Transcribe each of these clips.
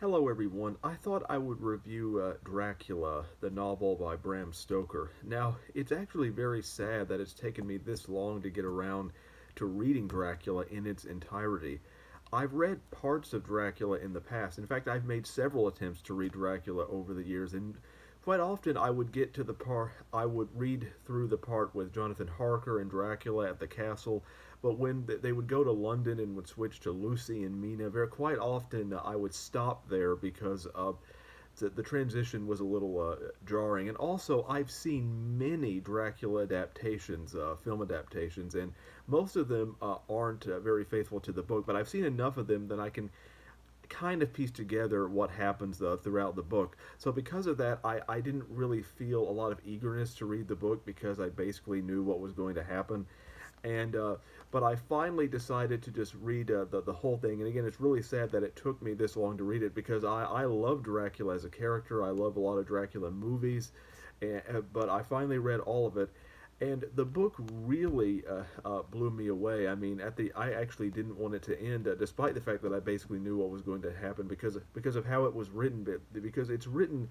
Hello, everyone. I thought I would review Dracula, the novel by Bram Stoker. Now, it's actually very sad that it's taken me this long to get around to reading Dracula in its entirety. I've read parts of Dracula in the past. In fact, I've made several attempts to read Dracula over the years, and quite often I would get to the part, I would read through the part with Jonathan Harker and Dracula at the castle, but when they would go to London and would switch to Lucy and Mina, very quite often I would stop there because the transition was a little jarring. And also, I've seen many Dracula adaptations, film adaptations, and most of them aren't very faithful to the book. But I've seen enough of them that I can kind of piece together what happens throughout the book. So because of that, I didn't really feel a lot of eagerness to read the book because I basically knew what was going to happen. And but I finally decided to just read the whole thing. And again, it's really sad that it took me this long to read it because I love Dracula as a character. I love a lot of Dracula movies, but I finally read all of it. And the book really blew me away. I mean, I actually didn't want it to end, despite the fact that I basically knew what was going to happen because of how it was written. Because it's written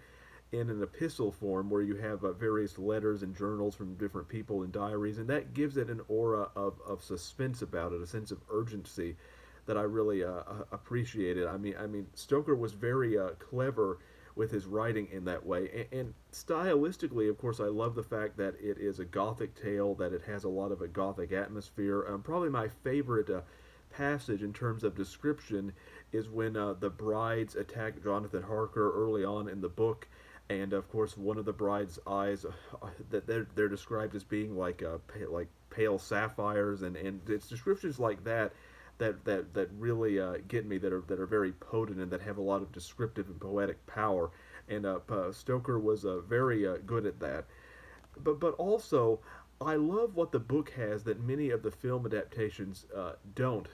in an epistle form where you have various letters and journals from different people and diaries, and that gives it an aura of suspense about it, a sense of urgency that I really appreciated. I mean, Stoker was very clever with his writing in that way, and stylistically, of course, I love the fact that it is a gothic tale, that it has a lot of a gothic atmosphere. Probably my favorite passage in terms of description is when the brides attack Jonathan Harker early on in the book, and of course one of the bride's eyes that they're described as being like pale sapphires, and it's descriptions like that really get me, that are very potent and that have a lot of descriptive and poetic power, and Stoker was very good at that. But also, I love what the book has that many of the film adaptations don't.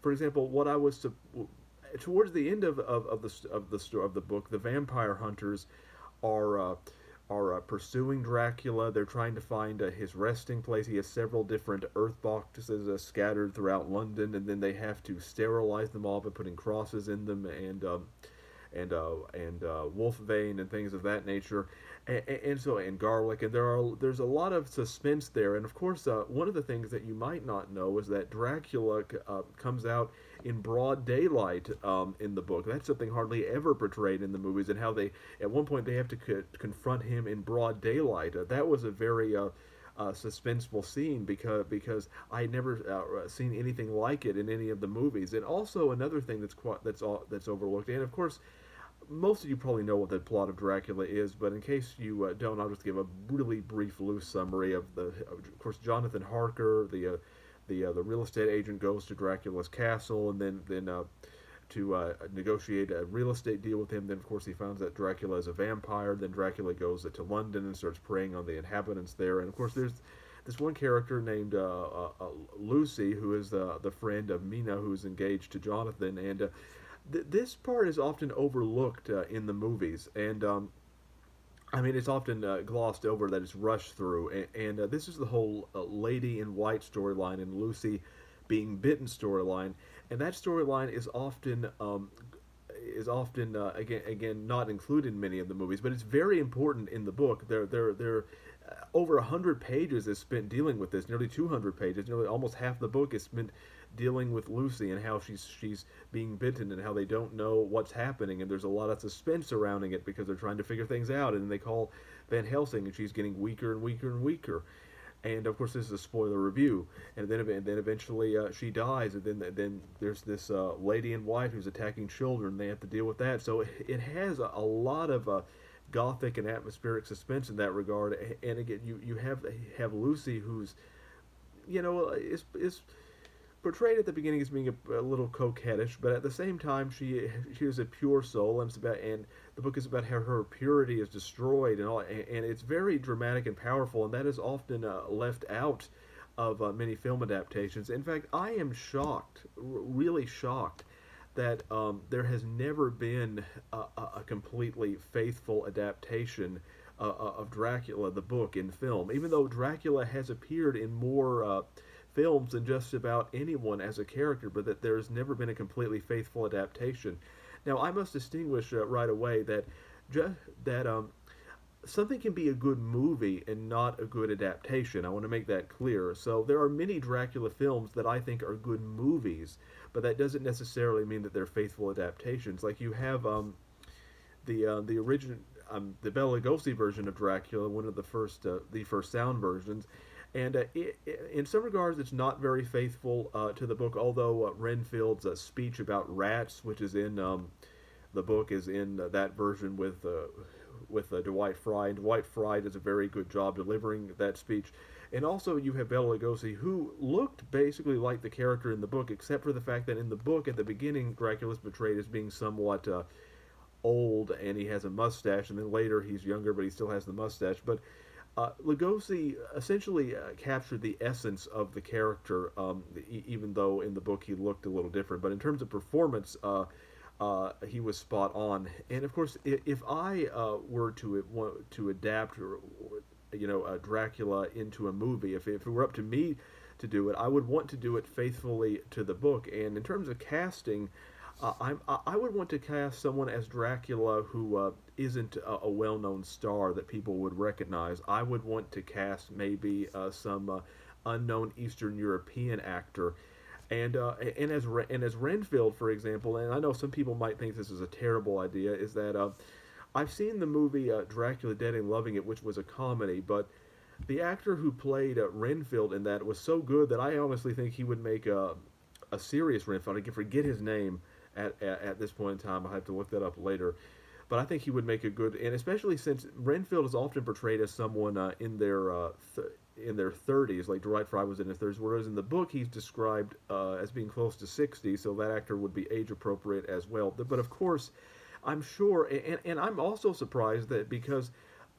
For example, what I was towards the end of the book, the vampire hunters are pursuing Dracula. They're trying to find his resting place. He has several different earth boxes scattered throughout London, and then they have to sterilize them all by putting crosses in them, and wolf vein and things of that nature, and garlic, and there's a lot of suspense there. And of course, one of the things that you might not know is that Dracula comes out in broad daylight in the book. That's something hardly ever portrayed in the movies, and how they at one point they have to confront him in broad daylight. That was a very suspenseful scene because I had never seen anything like it in any of the movies. And also another thing that's overlooked, and of course most of you probably know what the plot of Dracula is, but in case you don't, I'll just give a really brief, loose summary of the. Of course, Jonathan Harker, the real estate agent, goes to Dracula's castle, and then to negotiate a real estate deal with him. Then, of course, he finds that Dracula is a vampire. Then Dracula goes to London and starts preying on the inhabitants there. And of course, there's this one character named Lucy, who is the friend of Mina, who's engaged to Jonathan, and this part is often overlooked in the movies, and I mean, it's often glossed over, that it's rushed through, and this is the whole Lady in White storyline and Lucy being bitten storyline, and that storyline is often again not included in many of the movies, but it's very important in the book. There over 100 pages is spent dealing with this, nearly 200 pages, nearly almost half the book is spent dealing with Lucy and how she's being bitten and how they don't know what's happening, and there's a lot of suspense surrounding it because they're trying to figure things out, and they call Van Helsing and she's getting weaker and weaker and weaker. And of course, this is a spoiler review. And then eventually she dies, and then there's this lady in white who's attacking children. They have to deal with that. So it has a lot of gothic and atmospheric suspense in that regard. And again, you have Lucy, who's is portrayed at the beginning as being a little coquettish, but at the same time she is a pure soul, and the book is about how her purity is destroyed, and it's very dramatic and powerful, and that is often left out of many film adaptations. In fact, I am shocked, really shocked, that there has never been a completely faithful adaptation of Dracula, the book, in film, even though Dracula has appeared in more films than just about anyone as a character, but that there's never been a completely faithful adaptation. Now, I must distinguish right away that ju- that something can be a good movie and not a good adaptation. I want to make that clear. So there are many Dracula films that I think are good movies, but that doesn't necessarily mean that they're faithful adaptations. Like you have the original the Bela Lugosi version of Dracula, one of the first sound versions, and in some regards, it's not very faithful to the book. Although Renfield's speech about rats, which is in the book, is in that version with Dwight Frye, and Dwight Frye does a very good job delivering that speech. And also, you have Bela Lugosi, who looked basically like the character in the book, except for the fact that in the book, at the beginning, Dracula's portrayed as being somewhat old and he has a mustache, and then later he's younger but he still has the mustache. But Lugosi essentially captured the essence of the character, even though in the book he looked a little different. But in terms of performance, he was spot on. And of course, if I were to adapt, Dracula into a movie, if it were up to me to do it, I would want to do it faithfully to the book. And in terms of casting, I would want to cast someone as Dracula who isn't a well-known star that people would recognize. I would want to cast maybe some unknown Eastern European actor, and as Renfield, for example. And I know some people might think this is a terrible idea. Is that I've seen the movie Dracula Dead and Loving It, which was a comedy, but the actor who played Renfield in that was so good that I honestly think he would make a serious Renfield. I can forget his name at this point in time. I have to look that up later. But I think he would make a good, and especially since Renfield is often portrayed as someone in their 30s, like Dwight Frye was in his 30s, whereas in the book he's described as being close to 60, so that actor would be age appropriate as well. But of course, I'm sure, and I'm also surprised that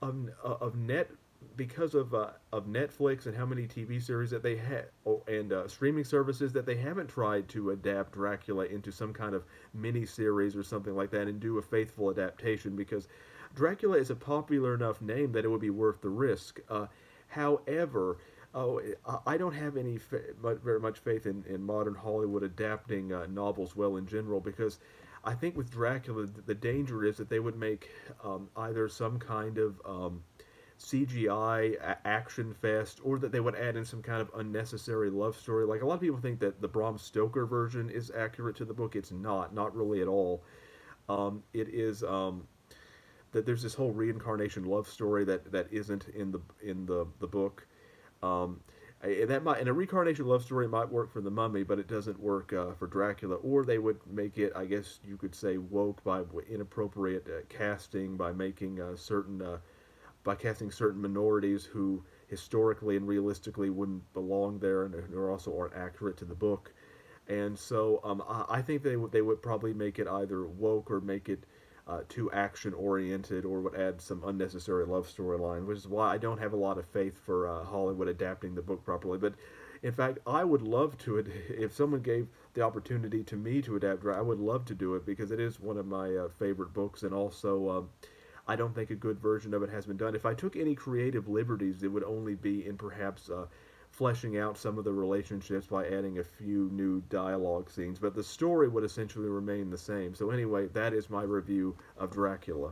of net because of Netflix and how many TV series that they have, and streaming services, that they haven't tried to adapt Dracula into some kind of mini series or something like that and do a faithful adaptation, because Dracula is a popular enough name that it would be worth the risk. However, oh, I don't have very much faith in modern Hollywood adapting novels well in general, because I think with Dracula the danger is that they would make either some kind of CGI action fest, or that they would add in some kind of unnecessary love story. Like, a lot of people think that the Bram Stoker version is accurate to the book. It's not really at all. It is that there's this whole reincarnation love story that isn't in the book. Um, and a reincarnation love story might work for the Mummy, but it doesn't work for Dracula. Or they would make it, I guess you could say, woke by inappropriate casting, by casting certain minorities who historically and realistically wouldn't belong there, and who also aren't accurate to the book. And so I think they would probably make it either woke, or make it too action oriented, or would add some unnecessary love storyline, which is why I don't have a lot of faith for Hollywood adapting the book properly. But in fact, I would love to it if someone gave the opportunity to me to adapt. I would love to do it, because it is one of my favorite books, and also I don't think a good version of it has been done. If I took any creative liberties, it would only be in perhaps fleshing out some of the relationships by adding a few new dialogue scenes, but the story would essentially remain the same. So anyway, that is my review of Dracula.